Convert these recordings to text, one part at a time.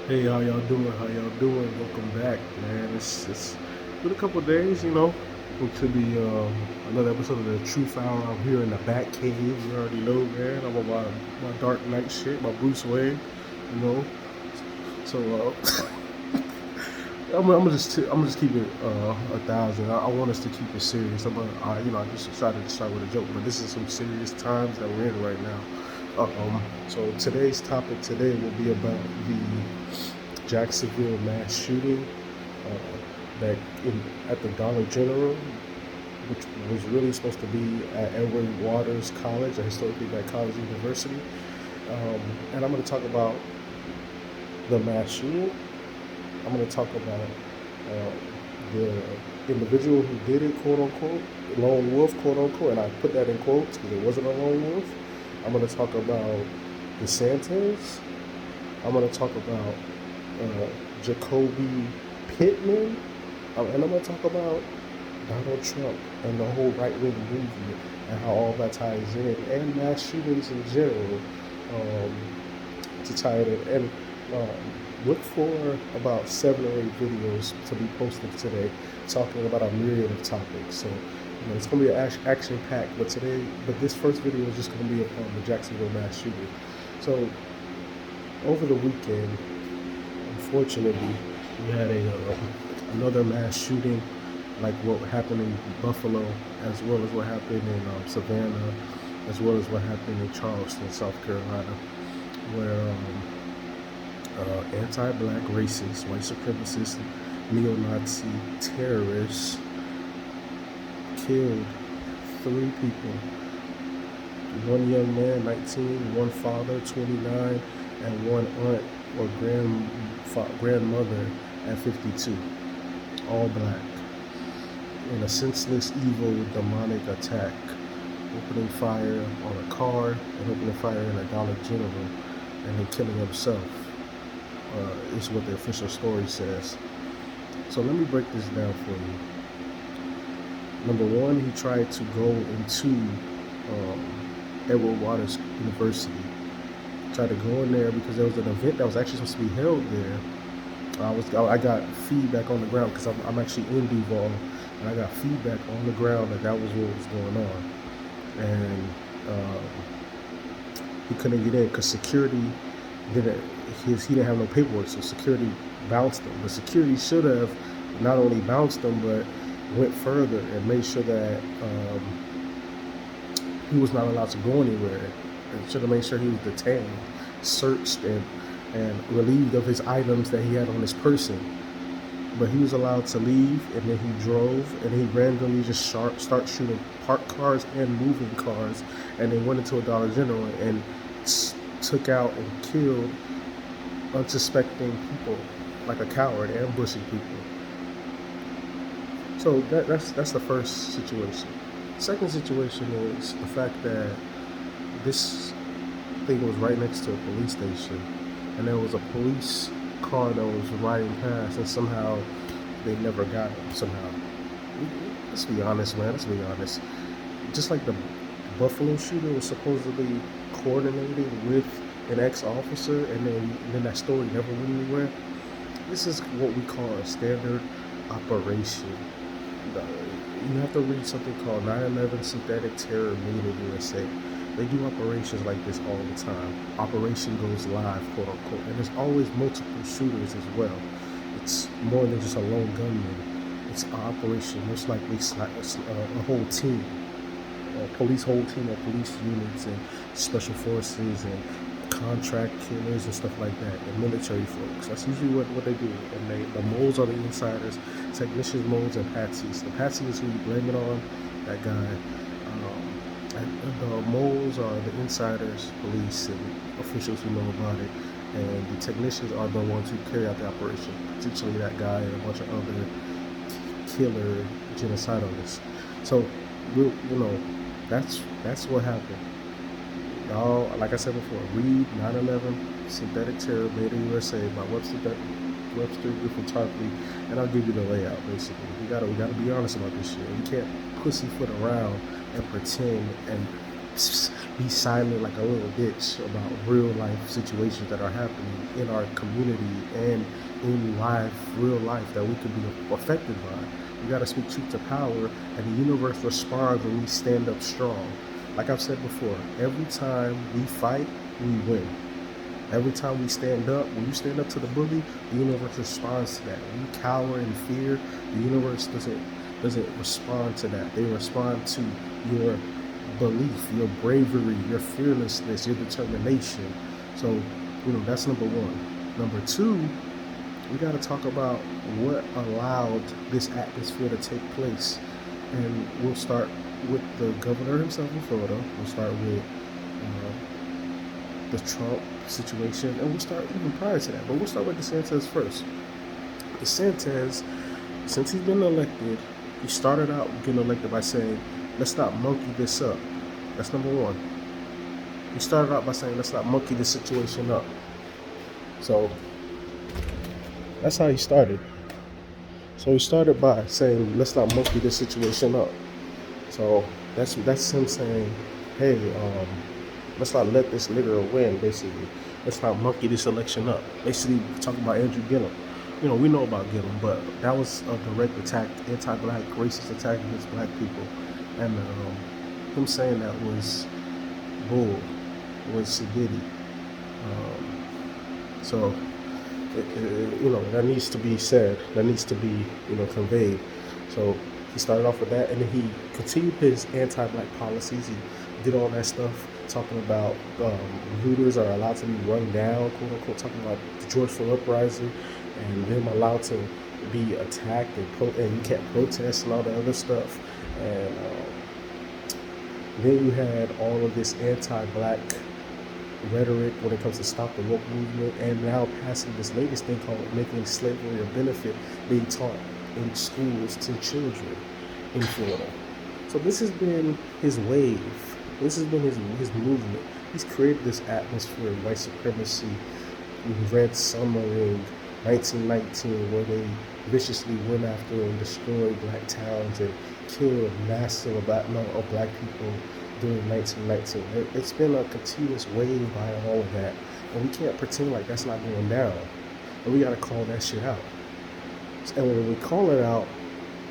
Hey, how y'all doing? How y'all doing? Welcome back, man. It's been a couple days, It could be another episode of the Truth Hour. I'm here in the Bat Cave. You already know, man. I'm on my Dark Knight shit, my Bruce Wayne, you know. So I'm gonna just keep it 1,000. I want us to keep it serious. I just decided to start with a joke, but this is some serious times that we're in right now. So today's topic today will be about the Jacksonville mass shooting that at the Dollar General, which was really supposed to be at Edward Waters College, a historically black college university. And I'm going to talk about the mass shooting. I'm going to talk about uh, the individual who did it, quote unquote, lone wolf, quote unquote, and I put that in quotes because it wasn't a lone wolf. I'm going to talk about the Santas. I'm going to talk about Jacoby Pittman, and I'm going to talk about Donald Trump and the whole right-wing movement and how all that ties in, and mass shootings in general, to tie it in. And look for about 7 or 8 videos to be posted today talking about a myriad of topics. So it's going to be action-packed, but this first video is just going to be upon the Jacksonville mass shooting. So over the weekend, unfortunately, we had another mass shooting, like what happened in Buffalo, as well as what happened in Savannah, as well as what happened in Charleston, South Carolina, where anti-black racist, white supremacist, neo-Nazi terrorists killed 3 people. One young man, 19, one father, 29, and one aunt or grandmother at 52, all black, in a senseless, evil, demonic attack, opening fire on a car and opening fire in a Dollar General, and then killing himself, is what the official story says. So let me break this down for you. Number one, he tried to go into Edward Waters University. Tried to go in there because there was an event that was actually supposed to be held there. I got feedback on the ground because I'm actually in Duval, and I got feedback on the ground that was what was going on, and he couldn't get in because security he didn't have no paperwork, so security bounced him. But security should have not only bounced him but went further and made sure that he was not allowed to go anywhere. And should have made sure he was detained, searched, and relieved of his items that he had on his person. But he was allowed to leave, and then he drove, and he randomly just start shooting parked cars and moving cars, and then went into a Dollar General and took out and killed unsuspecting people like a coward, ambushing people. So that's the first situation. Second situation is the fact that this thing was right next to a police station, and there was a police car that was riding past, and somehow they never got him. Somehow, let's be honest, man. Let's be honest. Just like the Buffalo shooter was supposedly coordinated with an ex-officer, and then that story never went anywhere. This is what we call a standard operation. You have to read something called 9/11 Synthetic Terror Made in USA. They do operations like this all the time. Operation goes live, quote unquote, and there's always multiple shooters as well. It's more than just a lone gunman. It's an operation, most likely a whole team, whole team of police units and special forces and contract killers and stuff like that, and military folks. That's usually what they do. And the moles are the insiders, technicians, moles, and patsies. The patsies who you blame it on, that guy. And the moles are the insiders, police, and officials who know about it. And the technicians are the ones who carry out the operation, potentially that guy and a bunch of other killer genocidalists. So, that's what happened. Y'all, like I said before, read 9/11 Synthetic Terror Made in USA by Webster Griffin Tarpley, and I'll give you the layout. Basically, we gotta be honest about this shit. You can't pussyfoot around and pretend and be silent like a little bitch about real life situations that are happening in our community and in life, real life, that we could be affected by. We got to speak truth to power, and the universe responds when we stand up strong. Like I've said before, every time we fight, we win. Every time we stand up, when you stand up to the bully, the universe responds to that. When you cower in fear, the universe doesn't respond to that. They respond to your belief, your bravery, your fearlessness, your determination. So, that's number one. Number two, we got to talk about what allowed this atmosphere to take place. And we'll start with the governor himself in Florida. We'll start with the Trump situation, and we'll start even prior to that. But we'll start with DeSantis first. DeSantis, since he's been elected, he started out getting elected by saying, let's not monkey this up. That's number one. He started out by saying, let's not monkey this situation up. So that's how he started. So he started by saying, let's not monkey this situation up. So that's him saying, hey, let's not let this nigger win, basically. Let's not monkey this election up. Basically, talking about Andrew Gillum. We know about Gillum, but that was a direct attack, anti-black, racist attack against black people. And him saying that was bull, was stupidity. So, that needs to be said. That needs to be, conveyed. So he started off with that, and then he continued his anti-black policies. He did all that stuff, talking about looters are allowed to be run down, quote unquote, talking about the George Floyd uprising and them allowed to be attacked and you can't protest and all that other stuff. And then you had all of this anti-black rhetoric when it comes to stop the woke movement, and now passing this latest thing called making slavery a benefit being taught in schools to children in Florida. So this has been his wave. This has been his movement. He's created this atmosphere of white supremacy. We read Summer in 1919, where they viciously went after and destroyed black towns and killed massive amount of black people during 1919. It's been a continuous wave by all of that, and we can't pretend like that's not going down. And we got to call that shit out. And when we call it out,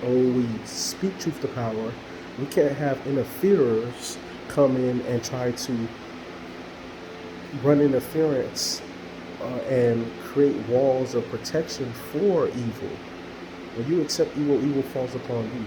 and when we speak truth to power, we can't have interferers come in and try to run interference and create walls of protection for evil. When you accept evil, evil falls upon you.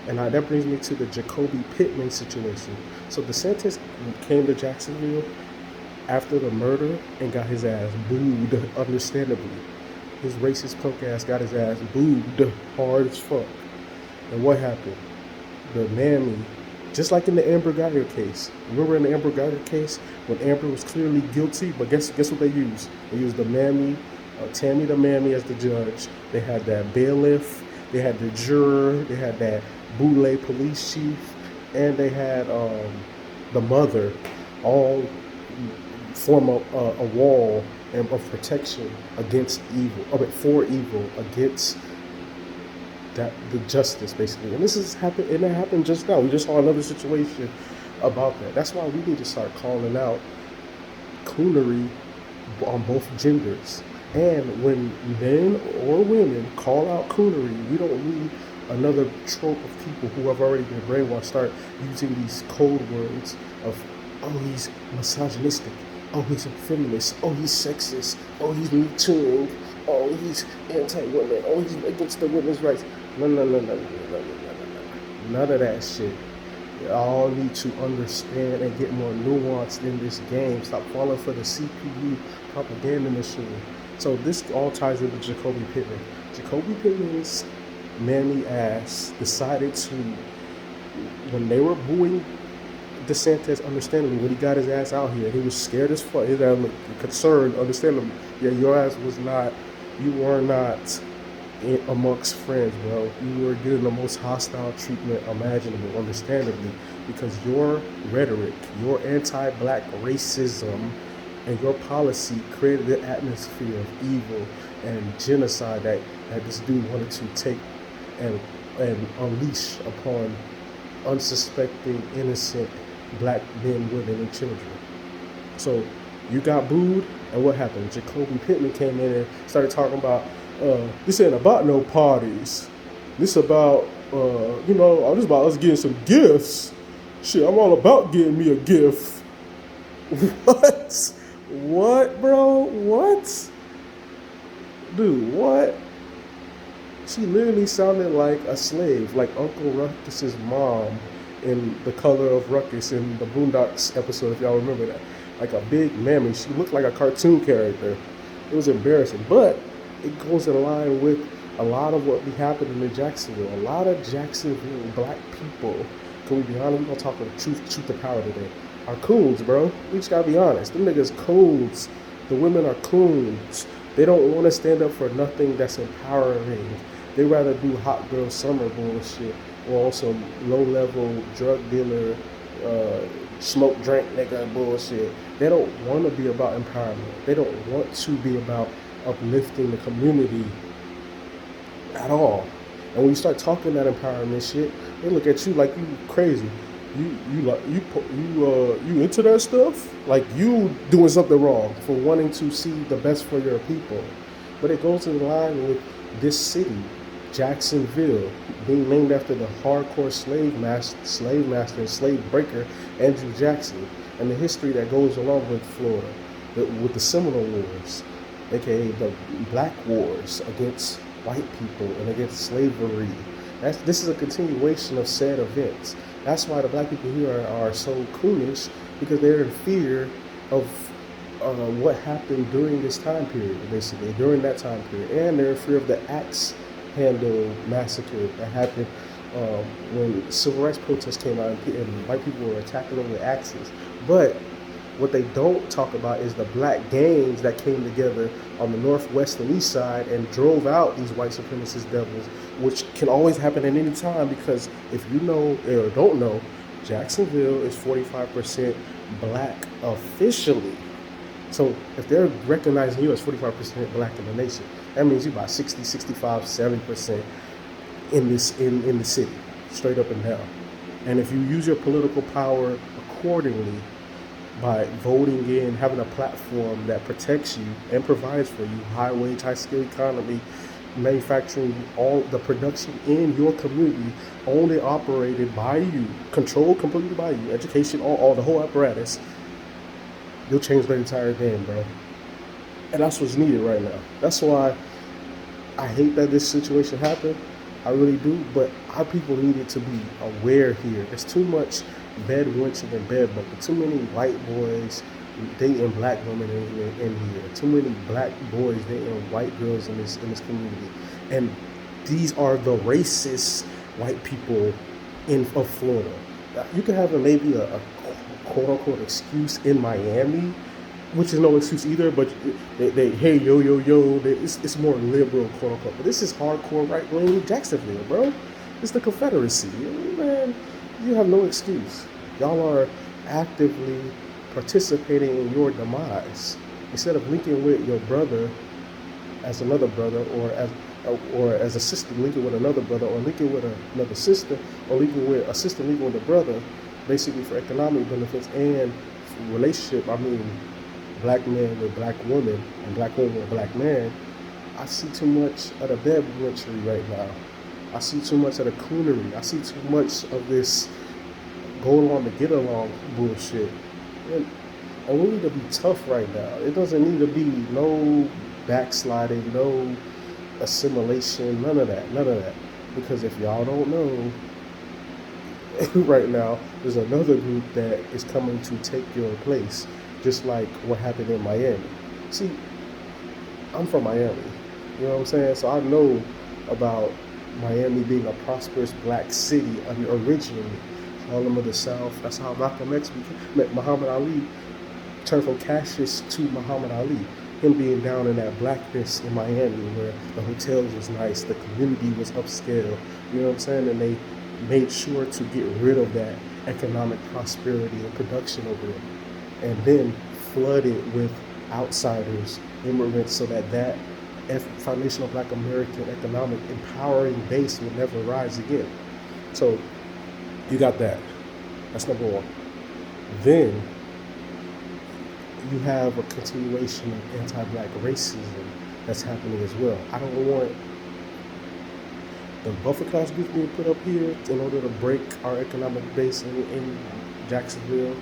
And that brings me to the Jacoby Pittman situation. So DeSantis came to Jacksonville after the murder and got his ass booed, understandably. His racist punk ass got his ass booed hard as fuck. And what happened? The mammy, just like in the Amber Geiger case. Remember in the Amber Geiger case when Amber was clearly guilty, but guess what they used? They used the mammy, Tammy the mammy as the judge. They had that bailiff, they had the juror, they had that Boulay police chief, and they had the mother, all form a wall of protection against evil, for evil, against that the justice, basically. And this has happened, and it happened just now. We just saw another situation about that. That's why we need to start calling out coonery on both genders. And when men or women call out coonery, we don't need another trope of people who have already been brainwashed start using these code words of, oh, he's misogynistic, oh, he's a feminist, oh, he's sexist, oh, he's Me Too, oh, he's anti-women, oh, he's against the women's rights. No. None of that shit. You all need to understand and get more nuanced in this game. Stop falling for the CPU propaganda machine. So this all ties into Jacoby Pittman. Jacoby Pittman's mammy ass decided to, when they were booing DeSantis, understandably, when he got his ass out here, he was scared as fuck. He was concerned, understandably. Yeah, your ass was not, you were not amongst friends, bro. You were getting the most hostile treatment imaginable, understandably, because your rhetoric, your anti-black racism, and your policy created an atmosphere of evil and genocide that this dude wanted to take and unleash upon unsuspecting, innocent black men, women, and children. So you got booed, and what happened? Jacoby Pittman came in and started talking about this ain't about no parties. This about this about us getting some gifts. Shit, I'm all about getting me a gift. What? What, bro? What? Dude, what? She literally sounded like a slave, like Uncle Ruckus's mom in The Color of Ruckus in the Boondocks episode, if y'all remember that. Like a big mammy. She looked like a cartoon character. It was embarrassing, but it goes in line with a lot of what be happening in Jacksonville. A lot of Jacksonville black people, can we be honest? We're gonna talk about truth to power today. Are coons, bro. We just gotta be honest. Them niggas coons. The women are coons. They don't want to stand up for nothing that's empowering. They rather do hot girl summer bullshit or on some low level drug dealer, smoke drink nigga bullshit. They don't want to be about empowerment. They don't want to be about uplifting the community at all. And when you start talking that empowerment shit, they look at you like you crazy. You into that stuff? Like you doing something wrong for wanting to see the best for your people. But it goes in line with this city, Jacksonville, being named after the hardcore slave master and slave breaker Andrew Jackson, and the history that goes along with Florida, with the Seminole Wars, aka the Black Wars against white people and against slavery. This is a continuation of said events. That's why the black people here are so coonish, because they're in fear of what happened during this time period, basically, during that time period. And they're in fear of the axe handle massacre that happened when civil rights protests came out and white people were attacking them with axes. But what they don't talk about is the black gangs that came together on the northwest and east side and drove out these white supremacist devils, which can always happen at any time, because if you know or don't know, Jacksonville is 45% black officially. So if they're recognizing you as 45% black in the nation, that means you're about 60, 65, 70% in the city, straight up and down. And if you use your political power accordingly, by voting in, having a platform that protects you and provides for you, high wage, high skill economy, manufacturing, all the production in your community, only operated by you, controlled completely by you, education, all the whole apparatus, you'll change the entire game, bro. And that's what's needed right now. That's why I hate that this situation happened. I really do, but our people needed to be aware here. There's too much bed wenching and bed bumping. Too many white boys dating black women in here. Too many black boys dating white girls in this community. And these are the racist white people of Florida. You can have maybe a quote unquote excuse in Miami, which is no excuse either, but they hey yo, it's more liberal, quote unquote. But this is hardcore right wing Jacksonville, bro. It's the Confederacy, man. You have no excuse. Y'all are actively participating in your demise. Instead of linking with your brother as another brother, or as a sister linking with another brother, or linking with another sister, or linking with a sister linking with a brother, basically for economic benefits and relationship. I mean, black men with black women and black women with black man. I see too much of the bed witchery right now. I see too much of the coonery. I see too much of this go along to get along bullshit. And we need to be tough right now. It doesn't need to be no backsliding, no assimilation, none of that. Because if y'all don't know, right now, there's another group that is coming to take your place, just like what happened in Miami. See, I'm from Miami, you know what I'm saying? So I know about Miami being a prosperous black city originally. Harlem of the South. That's how Malcolm X met Muhammad Ali, turned from Cassius to Muhammad Ali. Him being down in that blackness in Miami, where the hotels was nice, the community was upscale, you know what I'm saying? And they made sure to get rid of that economic prosperity and production over there, and then flooded with outsiders, immigrants, so that foundational black American economic empowering base will never rise again. So you got that. That's number one. Then you have a continuation of anti-black racism that's happening as well. I don't want the buffer class group being put up here in order to break our economic base in Jacksonville,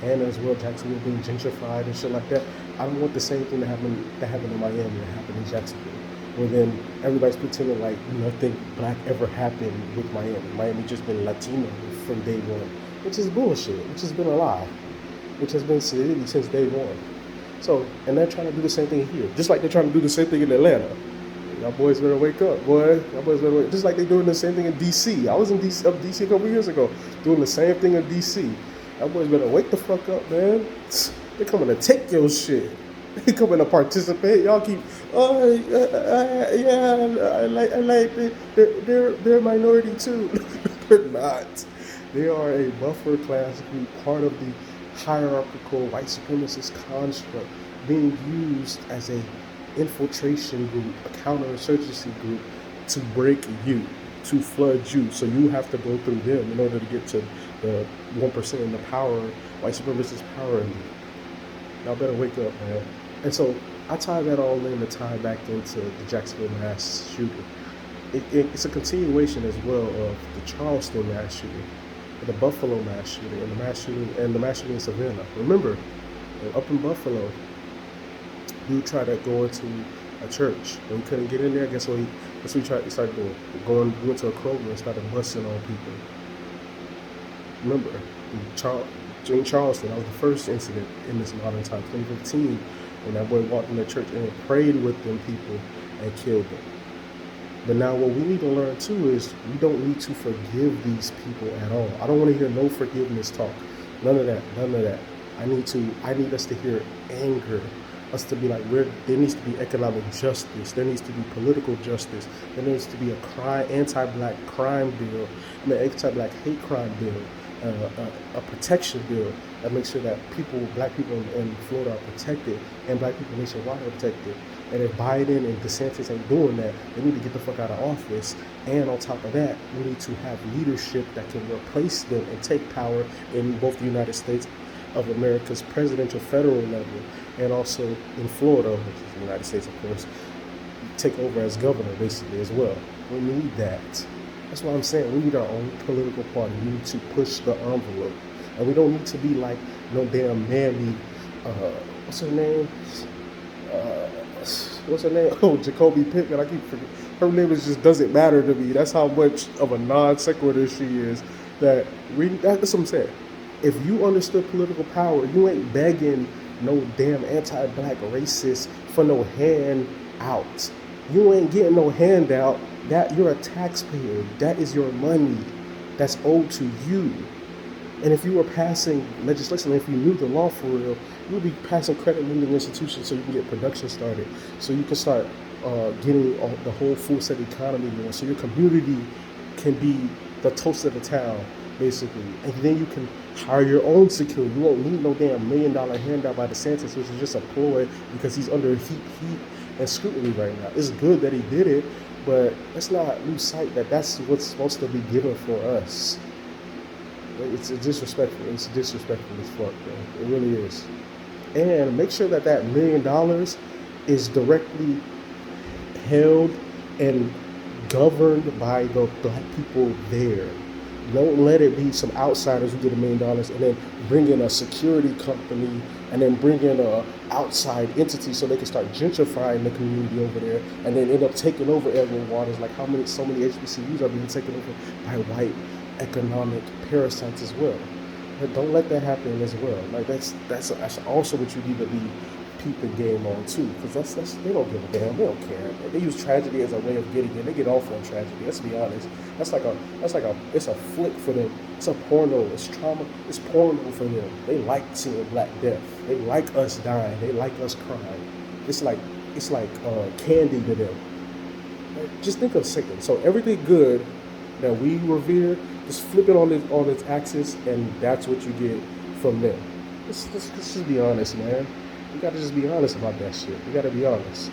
and as well Jacksonville being gentrified and shit like that. I don't want the same thing that happened in Miami to happen in Jacksonville, where then everybody's pretending like nothing black ever happened with Miami. Miami just been Latino from day one, which is bullshit, which has been a lie, which has been city since day one. So, and they're trying to do the same thing here, just like they're trying to do the same thing in Atlanta. Y'all boys better wake up, boy. Y'all boys better wake up. Just like they're doing the same thing in DC. I was in DC a couple years ago, doing the same thing in DC. Y'all boys better wake the fuck up, man. They're coming to take your shit. They coming to participate. Y'all keep, I like it. They're a minority too. They're not. They are a buffer class group, part of the hierarchical white supremacist construct being used as a infiltration group, a counterinsurgency group to break you, to flood you. So you have to go through them in order to get to the 1% in the power, white supremacist power in you. Y'all better wake up, man. And so I tie that all in to tie back into the Jacksonville mass shooting. It's a continuation as well of the Charleston mass shooting, the Buffalo mass shooting, and the mass shooting in Savannah. Remember, up in Buffalo, we tried to go into a church and we couldn't get in there. Guess what? We started doing? We went to a Kroger and started busting on people. Remember, in Charleston, that was the first incident in this modern time, 2015, when that boy walked in the church and prayed with them people and killed them. But now what we need to learn too is we don't need to forgive these people at all. I don't want to hear no forgiveness talk. None of that. I need us to hear anger. Us to be like, there needs to be economic justice. There needs to be political justice. There needs to be a anti-black crime bill, anti-black hate crime bill, a protection bill that makes sure that black people in Florida are protected and black people nationwide are protected. And if Biden and DeSantis ain't doing that, they need to get the fuck out of office. And on top of that, we need to have leadership that can replace them and take power in both the United States of America's presidential federal level and also in Florida, which is the United States, of course, take over as governor basically as well. We need that. That's what I'm saying. We need our own political party. We need to push the envelope. And we don't need to be like no damn mammy, what's her name? Oh, Jacoby Pittman. I keep forgetting. Her name just doesn't matter to me. That's how much of a non sequitur she is. That's what I'm saying. If you understood political power, you ain't begging no damn anti-black racist for no handout. You ain't getting no handout. That you're a taxpayer. That is your money that's owed to you. And if you were passing legislation, if you knew the law for real, you would be passing credit lending institutions so you can get production started, so you can start getting the whole full set economy going, so your community can be the toast of the town, basically. And then you can hire your own security. You won't need no damn $1 million handout by DeSantis, which is just a ploy because he's under heat and scrutiny right now. It's good that he did it, but let's not lose sight that that's what's supposed to be given for us. It's disrespectful. It's disrespectful as fuck, man. It really is. And make sure that $1 million is directly held and governed by the black people there. Don't let it be some outsiders who get $1 million and then bring in a security company and then bring in a outside entity so they can start gentrifying the community over there and then end up taking over Edward Waters, like so many HBCUs are being taken over by white economic parasites as well. But don't let that happen as well. Like that's also what you need to be peeping game on too, because that's they don't give a damn. They don't care. They use tragedy as a way of getting in. They get off on tragedy. Let's be honest. It's a flick for them. It's a porno. It's trauma. It's porno for them. They like seeing black death. They like us dying. They like us crying. It's like candy to them. Just think of a second. So everything good that we revere, just flip it on its axis, and that's what you get from them. Let's just be honest, man. We gotta just be honest about that shit. We gotta be honest.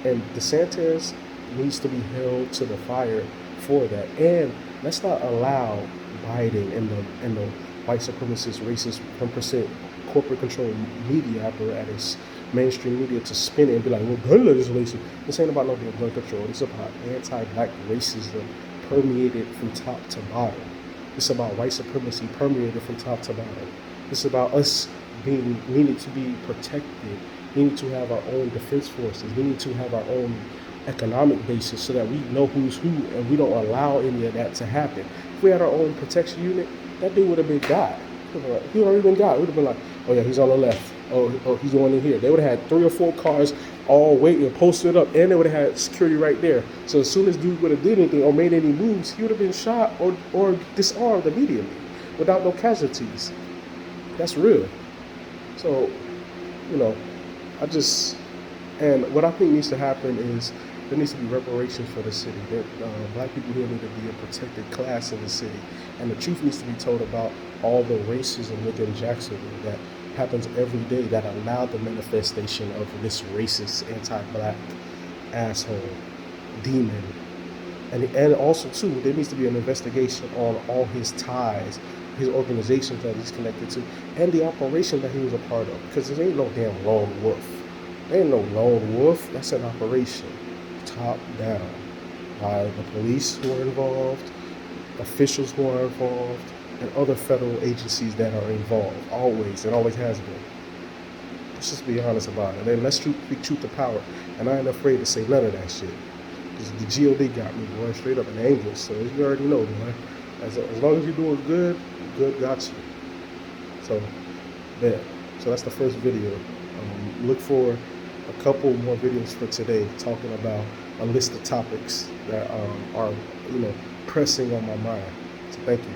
And DeSantis needs to be held to the fire for that. And let's not allow Biden and the white supremacist, racist, 1% corporate controlled media apparatus, mainstream media, to spin it and be like, well, gun legislation. This ain't about no damn gun control. It's about anti-black racism permeated from top to bottom. It's about white supremacy permeated from top to bottom. It's about us being needed to be protected. We need to have our own defense forces. We need to have our own economic basis so that we know who's who and we don't allow any of that to happen. If we had our own protection unit, that dude would have been got. He already been got. It would have been like, oh yeah, he's on the left. Oh, he's going in here. They would have had 3 or 4 cars all waiting, posted up, and they would have had security right there. So as soon as dude would have did anything or made any moves, he would have been shot or disarmed immediately without no casualties. That's real. So, and what I think needs to happen is there needs to be reparations for the city. Black people here need to be a protected class in the city. And the truth needs to be told about all the racism within Jacksonville that happens every day that allowed the manifestation of this racist, anti-black asshole demon. And also, too, there needs to be an investigation on all his ties, his organizations that he's connected to, and the operation that he was a part of. Because there ain't no damn lone wolf. There ain't no lone wolf. That's an operation, top down, by the police who are involved, officials who are involved, and other federal agencies that are involved, always, and always has been. Let's just be honest about it. And let's speak truth to power. And I ain't afraid to say none of that shit. Because the GOD got me, boy, straight up an angel. So you already know, boy. As long as you're doing good, good got you. So, there. So that's the first video. Look for a couple more videos for today talking about a list of topics that are pressing on my mind. So thank you.